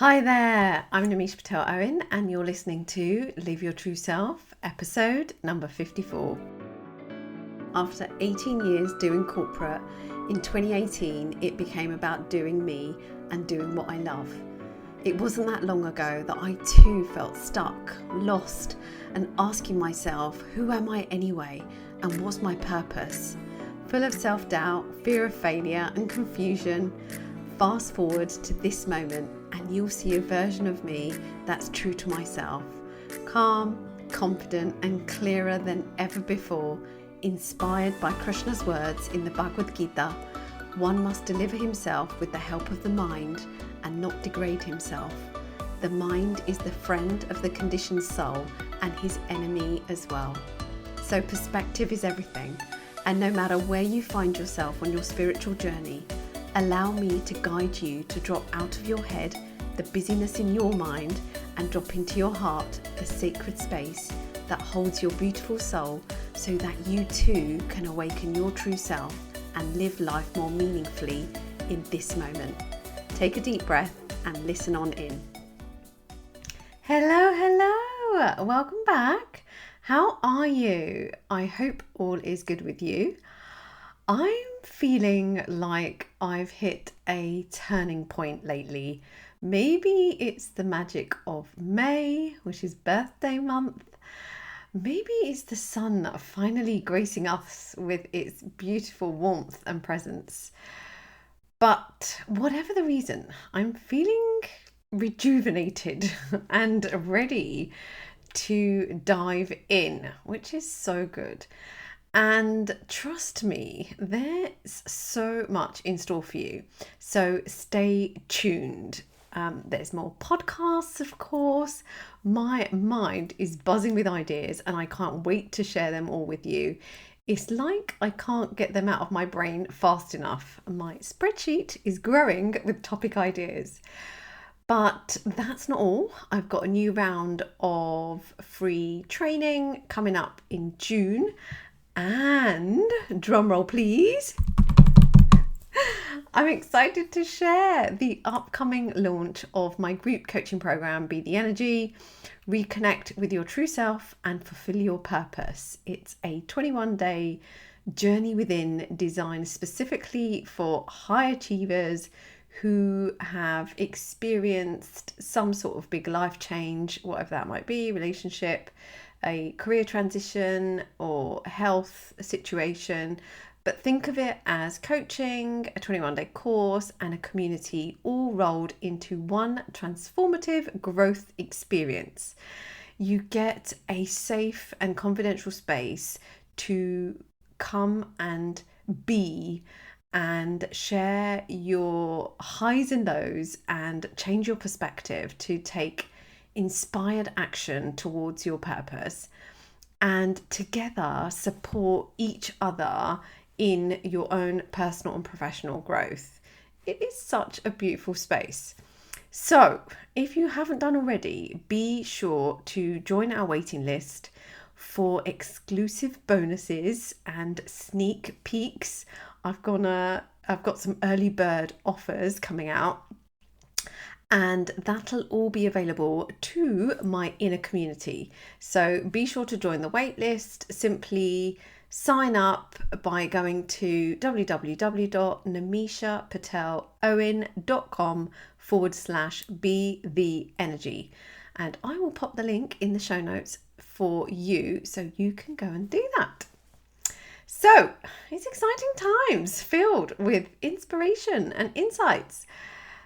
Hi there, I'm Nimish Patel Owen, and you're listening to Live Your True Self, episode number 54. After 18 years doing corporate, in 2018 it became about doing me and doing what I love. It wasn't that long ago that I too felt stuck, lost, and asking myself, who am I anyway, and what's my purpose? Full of self-doubt, fear of failure, and confusion. Fast forward to this moment and you'll see a version of me that's true to myself, calm, confident, and clearer than ever before, inspired by Krishna's words in the Bhagavad Gita. One must deliver himself with the help of the mind and not degrade himself. The mind is the friend of the conditioned soul and his enemy as well. So perspective is everything, and no matter where you find yourself on your spiritual journey, allow me to guide you to drop out of your head the busyness in your mind and drop into your heart, the sacred space that holds your beautiful soul, so that you too can awaken your true self and live life more meaningfully in this moment. Take a deep breath and listen on in. Hello, welcome back. How are you? I hope all is good with you. I'm feeling like I've hit a turning point lately. Maybe it's the magic of May, which is birthday month. Maybe it's the sun finally gracing us with its beautiful warmth and presence. But whatever the reason, I'm feeling rejuvenated and ready to dive in, which is so good. And trust me, there's so much in store for you. So stay tuned. There's more podcasts, of course. My mind is buzzing with ideas and I can't wait to share them all with you. It's like I can't get them out of my brain fast enough. My spreadsheet is growing with topic ideas. But that's not all. I've got a new round of free training coming up in June. And drumroll please, I'm excited to share the upcoming launch of my group coaching program, Be the Energy, Reconnect with Your True Self and Fulfill Your Purpose. It's a 21-day journey within, designed specifically for high achievers who have experienced some sort of big life change, whatever that might be, relationship, a career transition or health situation. But think of it as coaching, a 21-day course and a community all rolled into one transformative growth experience. You get a safe and confidential space to come and be and share your highs and lows and change your perspective to take inspired action towards your purpose, and together support each other in your own personal and professional growth. It is such a beautiful space. So if you haven't done already, be sure to join our waiting list for exclusive bonuses and sneak peeks. I've got some early bird offers coming out, and that'll all be available to my inner community. So be sure to join the waitlist. Simply sign up by going to www.nimishapatelowen.com/be the energy. And I will pop the link in the show notes for you so you can go and do that. So it's exciting times filled with inspiration and insights.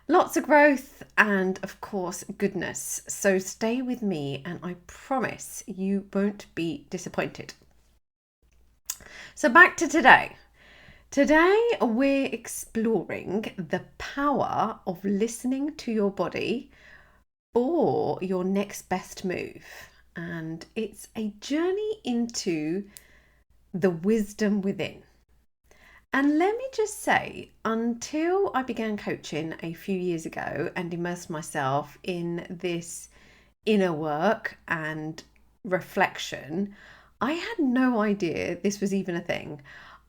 Lots of growth and, of course, goodness. So stay with me and I promise you won't be disappointed. So back to today. Today we're exploring the power of listening to your body for your next best move. And it's a journey into the wisdom within. And let me just say, until I began coaching a few years ago and immersed myself in this inner work and reflection, I had no idea this was even a thing.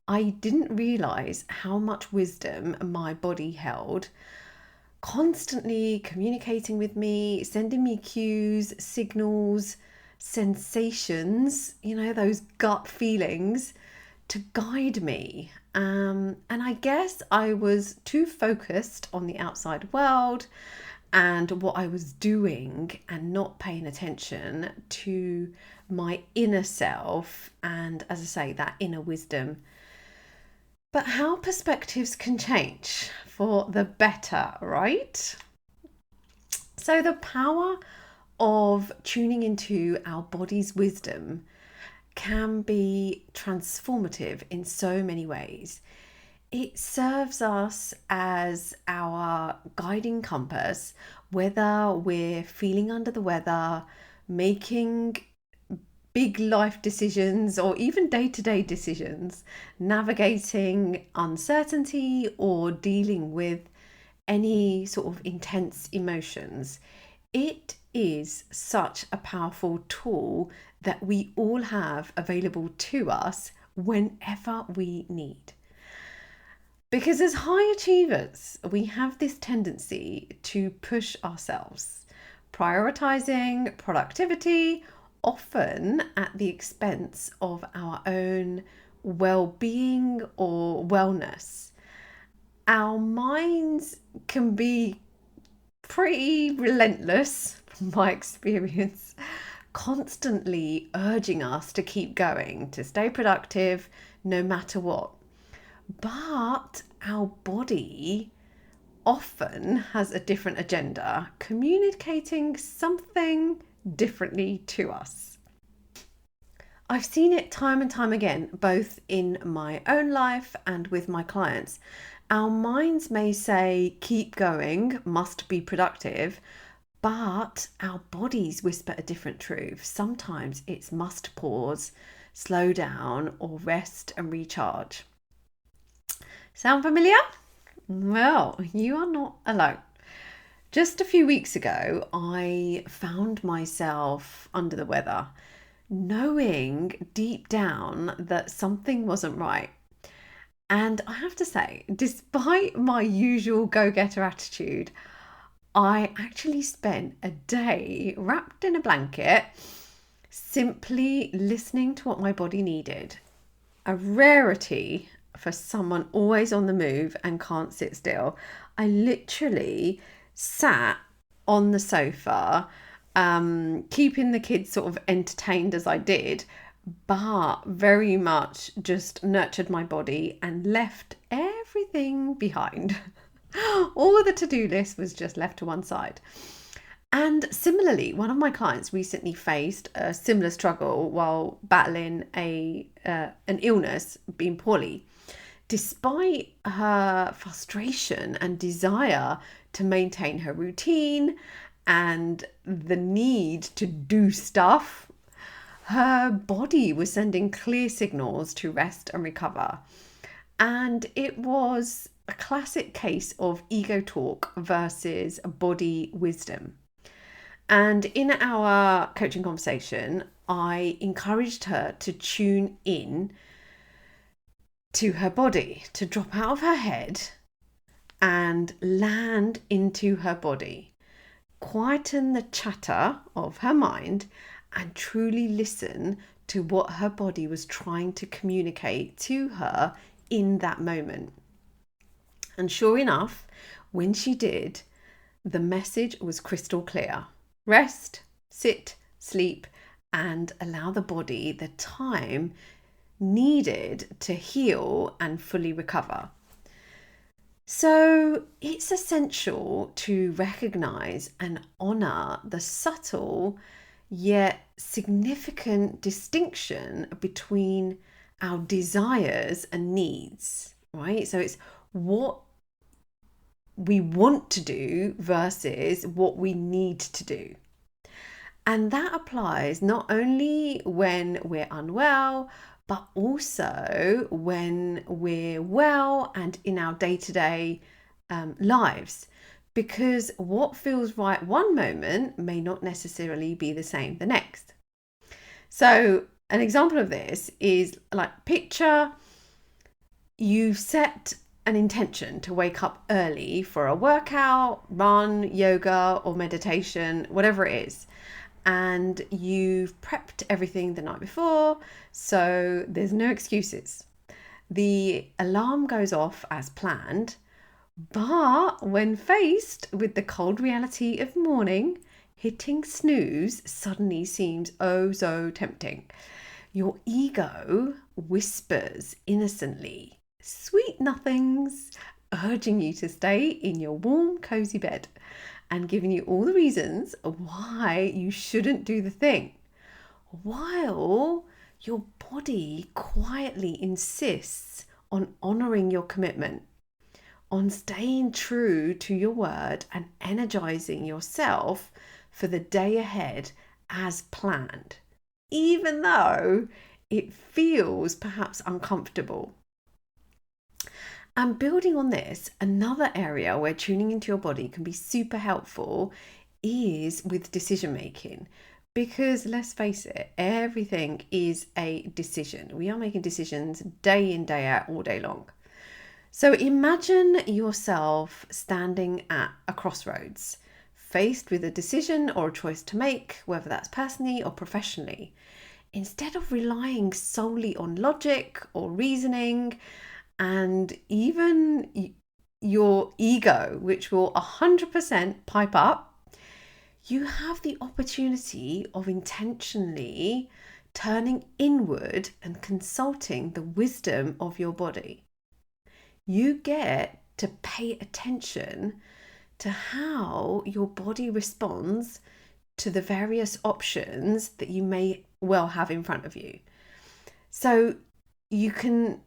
I didn't realize how much wisdom my body held, constantly communicating with me, sending me cues, signals, sensations, those gut feelings to guide me. And I guess I was too focused on the outside world and what I was doing and not paying attention to my inner self and, as I say, that inner wisdom. But how perspectives can change for the better, right? So, the power of tuning into our body's wisdom can be transformative in so many ways. It serves us as our guiding compass, whether we're feeling under the weather, making big life decisions, or even day-to-day decisions, navigating uncertainty or dealing with any sort of intense emotions. It is such a powerful tool that we all have available to us whenever we need. Because as high achievers, we have this tendency to push ourselves, prioritizing productivity, often at the expense of our own well-being or wellness. Our minds can be pretty relentless, from my experience, constantly urging us to keep going, to stay productive no matter what. But our body often has a different agenda, communicating something differently to us. I've seen it time and time again, both in my own life and with my clients. Our minds may say, keep going, must be productive, but our bodies whisper a different truth. Sometimes it's must pause, slow down, or rest and recharge. Sound familiar? Well, you are not alone. Just a few weeks ago, I found myself under the weather, knowing deep down that something wasn't right. And I have to say, despite my usual go-getter attitude, I actually spent a day wrapped in a blanket, simply listening to what my body needed. A rarity for someone always on the move and can't sit still. I literally sat on the sofa, keeping the kids sort of entertained as I did, but very much just nurtured my body and left everything behind. All the to-do list was just left to one side. And similarly, one of my clients recently faced a similar struggle while battling an illness, being poorly. Despite her frustration and desire to maintain her routine and the need to do stuff, her body was sending clear signals to rest and recover. And it was a classic case of ego talk versus body wisdom. And in our coaching conversation, I encouraged her to tune in to her body, to drop out of her head and land into her body, quieten the chatter of her mind, and truly listen to what her body was trying to communicate to her in that moment. And sure enough, when she did, the message was crystal clear. Rest, sit, sleep, and allow the body the time needed to heal and fully recover. So it's essential to recognize and honor the subtle yet significant distinction between our desires and needs, right? So it's what we want to do versus what we need to do. And that applies not only when we're unwell, but also when we're well and in our day-to-day lives. Because what feels right one moment may not necessarily be the same the next. So an example of this is like, picture you've set an intention to wake up early for a workout, run, yoga, or meditation, whatever it is, and you've prepped everything the night before, so there's no excuses. The alarm goes off as planned, but when faced with the cold reality of morning, hitting snooze suddenly seems oh so tempting. Your ego whispers innocently, sweet nothings, urging you to stay in your warm, cozy bed and giving you all the reasons why you shouldn't do the thing, while your body quietly insists on honoring your commitment, on staying true to your word and energizing yourself for the day ahead as planned, even though it feels perhaps uncomfortable. And building on this, another area where tuning into your body can be super helpful is with decision making. Because let's face it, everything is a decision. We are making decisions day in, day out, all day long. So imagine yourself standing at a crossroads, faced with a decision or a choice to make, whether that's personally or professionally. Instead of relying solely on logic or reasoning, and even your ego, which will 100% pipe up, you have the opportunity of intentionally turning inward and consulting the wisdom of your body. You get to pay attention to how your body responds to the various options that you may well have in front of you. So you can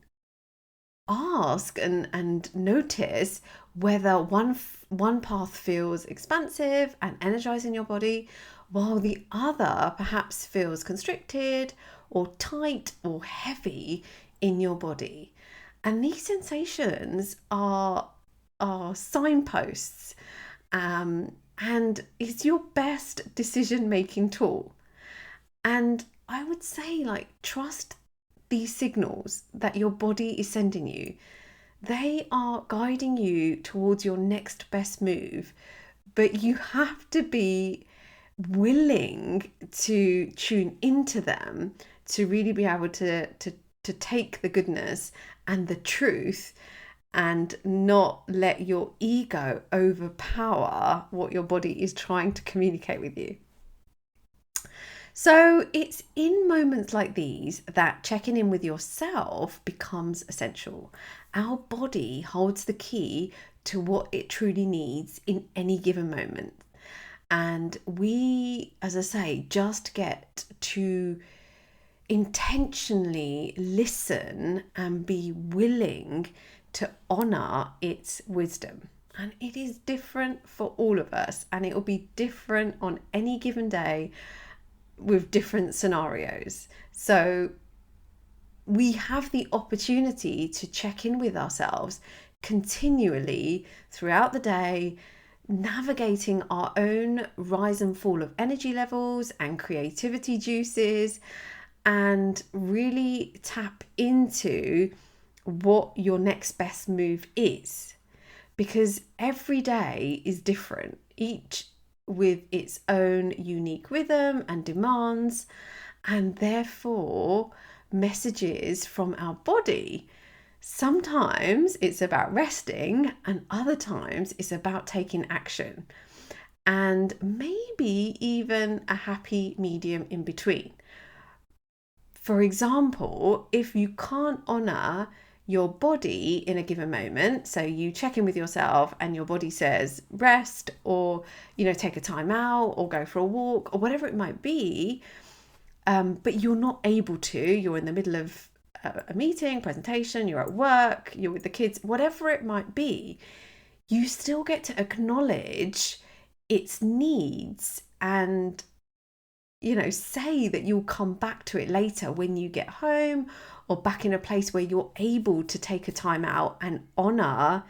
ask and notice whether one path feels expansive and energizing your body, while the other perhaps feels constricted or tight or heavy in your body. And these sensations are signposts, and it's your best decision-making tool. And I would say, trust these signals that your body is sending you. They are guiding you towards your next best move, but you have to be willing to tune into them to really be able to take the goodness and the truth and not let your ego overpower what your body is trying to communicate with you. So it's in moments like these that checking in with yourself becomes essential. Our body holds the key to what it truly needs in any given moment. And we, as I say, just get to intentionally listen and be willing to honor its wisdom. And it is different for all of us, and it will be different on any given day with different scenarios. So we have the opportunity to check in with ourselves continually throughout the day, navigating our own rise and fall of energy levels and creativity juices, and really tap into what your next best move is, because every day is different, each with its own unique rhythm and demands, and therefore messages from our body. Sometimes it's about resting, and other times it's about taking action, and maybe even a happy medium in between. For example, if you can't honor your body in a given moment, so you check in with yourself and your body says rest, or take a time out or go for a walk or whatever it might be, but you're not able to, you're in the middle of a meeting, presentation, you're at work, you're with the kids, whatever it might be, you still get to acknowledge its needs and say that you'll come back to it later when you get home, or back in a place where you're able to take a time out and honor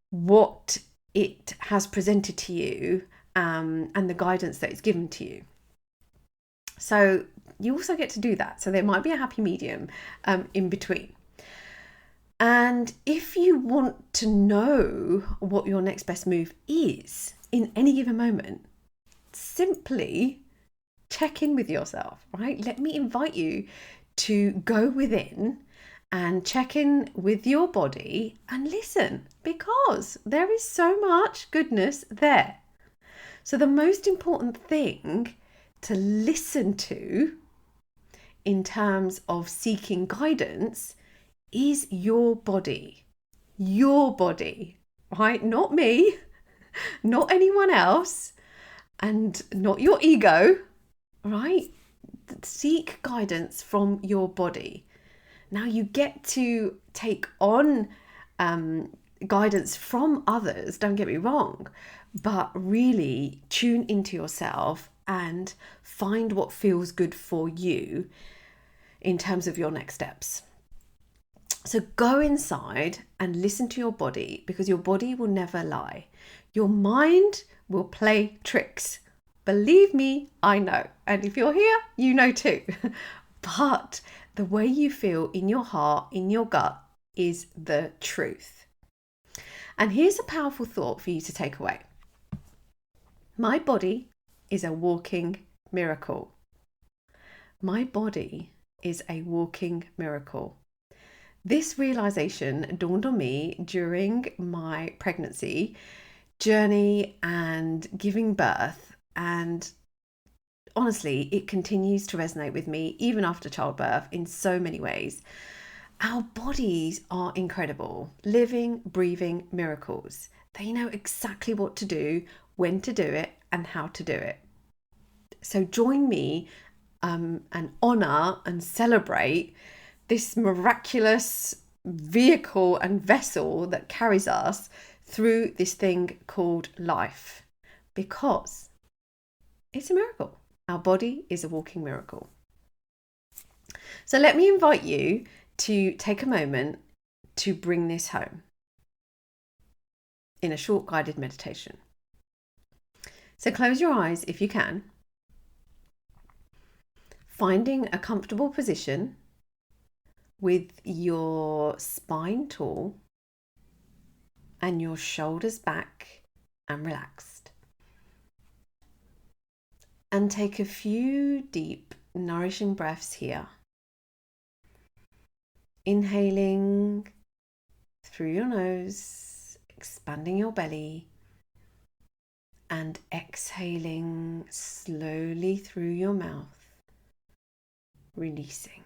what it has presented to you, and the guidance that it's given to you. So you also get to do that. So there might be a happy medium in between. And if you want to know what your next best move is in any given moment, simply check in with yourself, right? Let me invite you to go within and check in with your body and listen, because there is so much goodness there. So, the most important thing to listen to in terms of seeking guidance is your body. Your body, right? Not me, not anyone else, and not your ego, right? Seek guidance from your body. Now, you get to take on guidance from others, don't get me wrong, but really tune into yourself and find what feels good for you in terms of your next steps. So go inside and listen to your body, because your body will never lie. Your mind will play tricks. Believe me, I know. And if you're here, you know too. But the way you feel in your heart, in your gut, is the truth. And here's a powerful thought for you to take away. My body is a walking miracle. My body is a walking miracle. This realization dawned on me during my pregnancy journey and giving birth. And honestly, it continues to resonate with me even after childbirth in so many ways. Our bodies are incredible, living, breathing miracles. They know exactly what to do, when to do it, and how to do it. So join me and honor and celebrate this miraculous vehicle and vessel that carries us through this thing called life, because it's a miracle. Our body is a walking miracle. So let me invite you to take a moment to bring this home in a short guided meditation. So close your eyes if you can, finding a comfortable position with your spine tall and your shoulders back and relaxed. And take a few deep, nourishing breaths here. Inhaling through your nose, expanding your belly, and exhaling slowly through your mouth, releasing.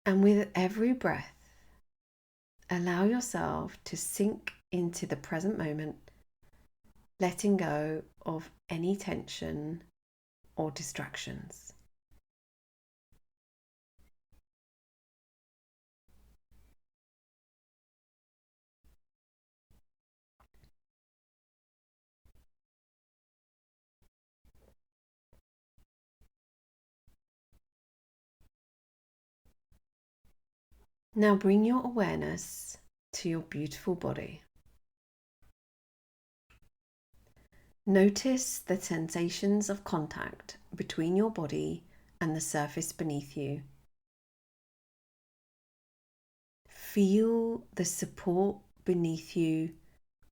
And with every breath, allow yourself to sink into the present moment, letting go of any tension or distractions. Now bring your awareness to your beautiful body. Notice the sensations of contact between your body and the surface beneath you. Feel the support beneath you,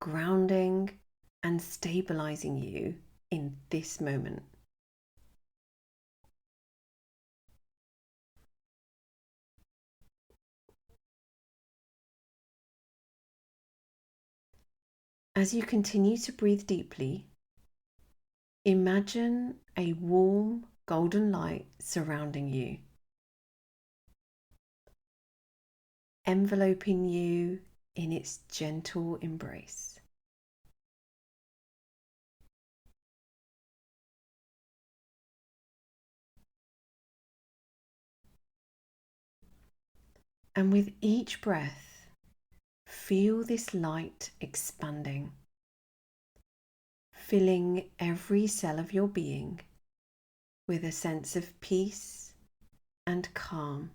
grounding and stabilizing you in this moment. As you continue to breathe deeply, imagine a warm golden light surrounding you, enveloping you in its gentle embrace. And with each breath, feel this light expanding, filling every cell of your being with a sense of peace and calm.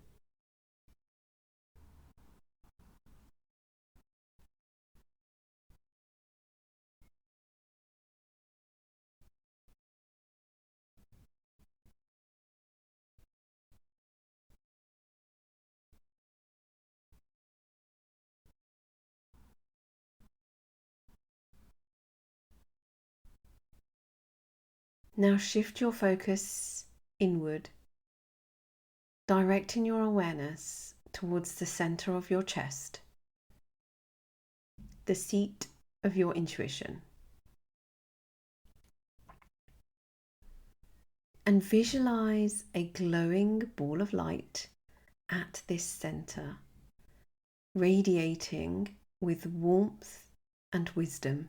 Now shift your focus inward, directing your awareness towards the center of your chest, the seat of your intuition. And visualize a glowing ball of light at this center, radiating with warmth and wisdom.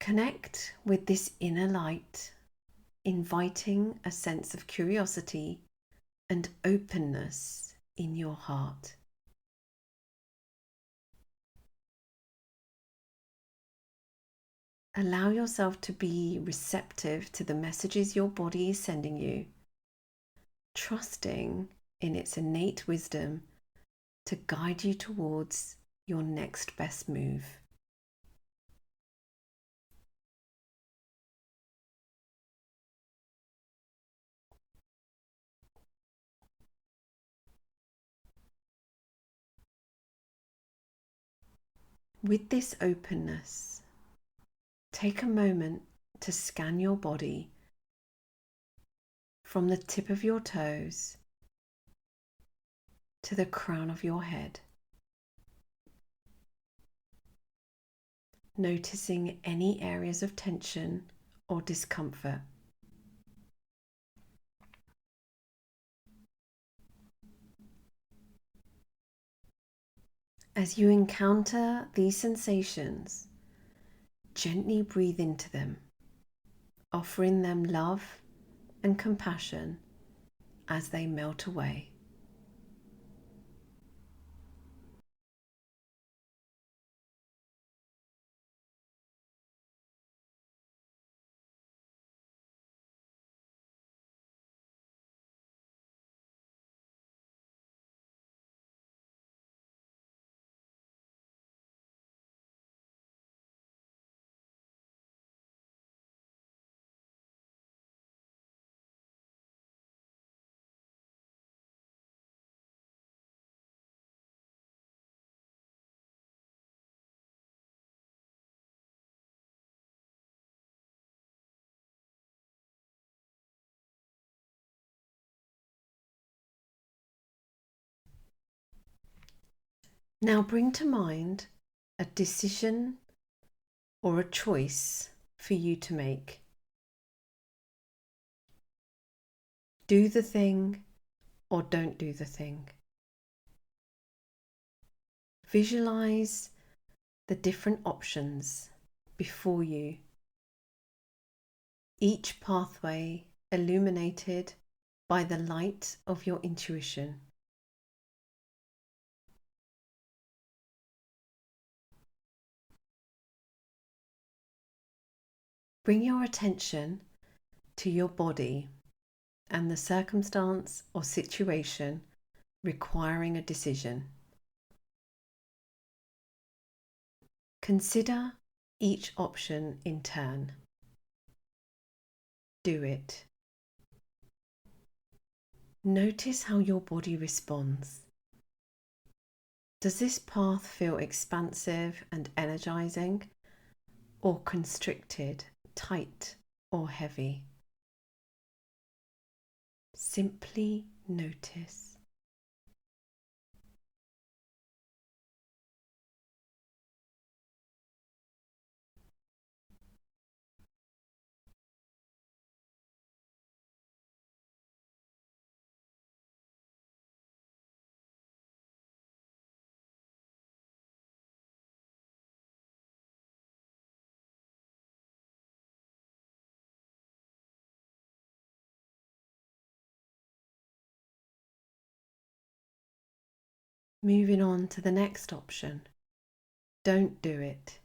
Connect with this inner light, inviting a sense of curiosity and openness in your heart. Allow yourself to be receptive to the messages your body is sending you, trusting in its innate wisdom to guide you towards your next best move. With this openness, take a moment to scan your body from the tip of your toes to the crown of your head, noticing any areas of tension or discomfort. As you encounter these sensations, gently breathe into them, offering them love and compassion as they melt away. Now bring to mind a decision or a choice for you to make. Do the thing or don't do the thing. Visualize the different options before you, each pathway illuminated by the light of your intuition. Bring your attention to your body and the circumstance or situation requiring a decision. Consider each option in turn. Do it. Notice how your body responds. Does this path feel expansive and energizing, or constricted, tight, or heavy? Simply notice. Moving on to the next option. Don't do it,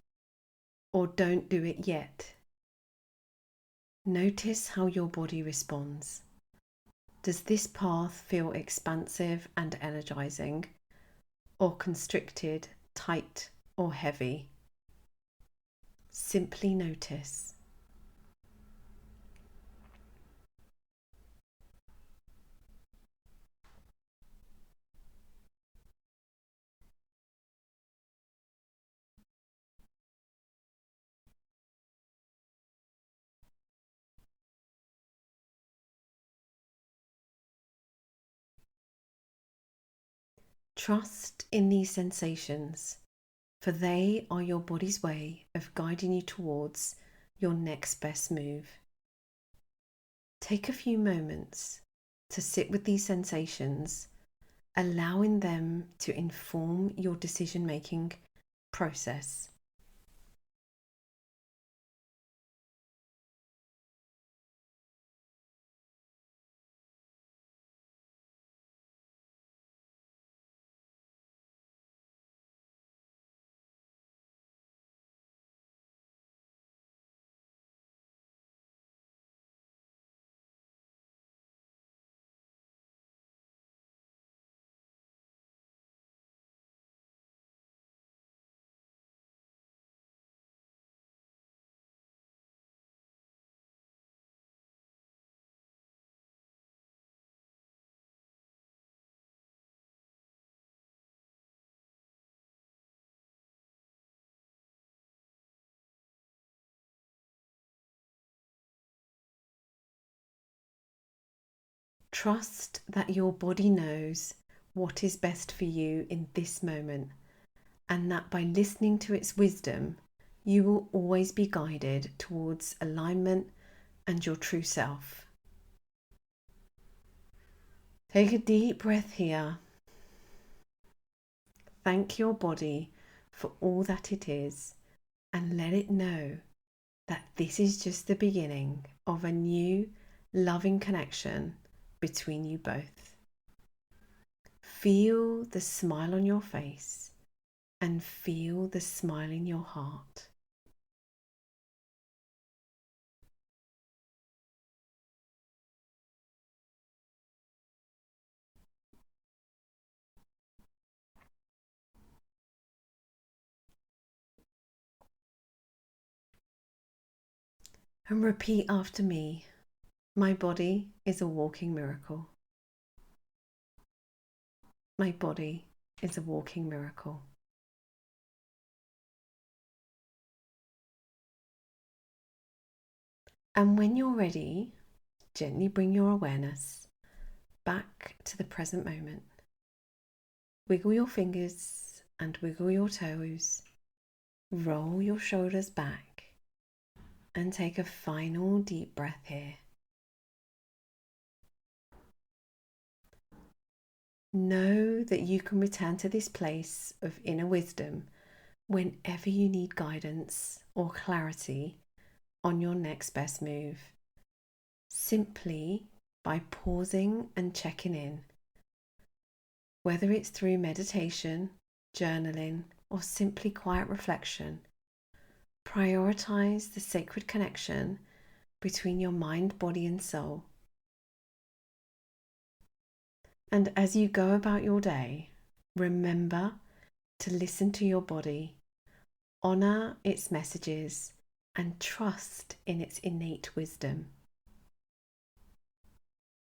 or don't do it yet. Notice how your body responds. Does this path feel expansive and energizing, or constricted, tight, or heavy? Simply notice. Trust in these sensations, for they are your body's way of guiding you towards your next best move. Take a few moments to sit with these sensations, allowing them to inform your decision-making process. Trust that your body knows what is best for you in this moment, and that by listening to its wisdom, you will always be guided towards alignment and your true self. Take a deep breath here. Thank your body for all that it is, and let it know that this is just the beginning of a new, loving connection between you both. Feel the smile on your face and feel the smile in your heart. And repeat after me. My body is a walking miracle. My body is a walking miracle. And when you're ready, gently bring your awareness back to the present moment. Wiggle your fingers and wiggle your toes. Roll your shoulders back and take a final deep breath here. Know that you can return to this place of inner wisdom whenever you need guidance or clarity on your next best move, simply by pausing and checking in. Whether it's through meditation, journaling, or simply quiet reflection, prioritize the sacred connection between your mind, body, and soul. And as you go about your day, remember to listen to your body, honor its messages, and trust in its innate wisdom.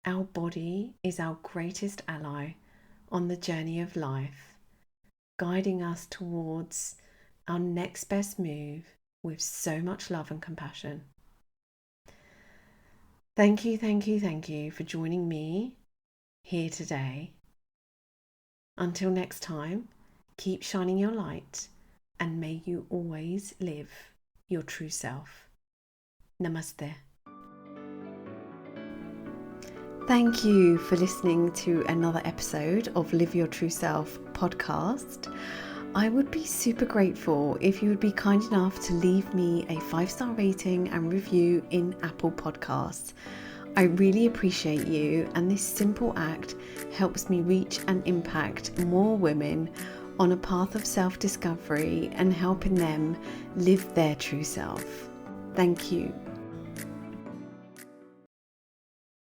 Our body is our greatest ally on the journey of life, guiding us towards our next best move with so much love and compassion. Thank you for joining me here today. Until next time, keep shining your light and may you always live your true self. Namaste. Thank you for listening to another episode of Live Your True Self podcast. I would be super grateful if you would be kind enough to leave me a 5-star rating and review in Apple Podcasts. I really appreciate you, and this simple act helps me reach and impact more women on a path of self-discovery and helping them live their true self. Thank you.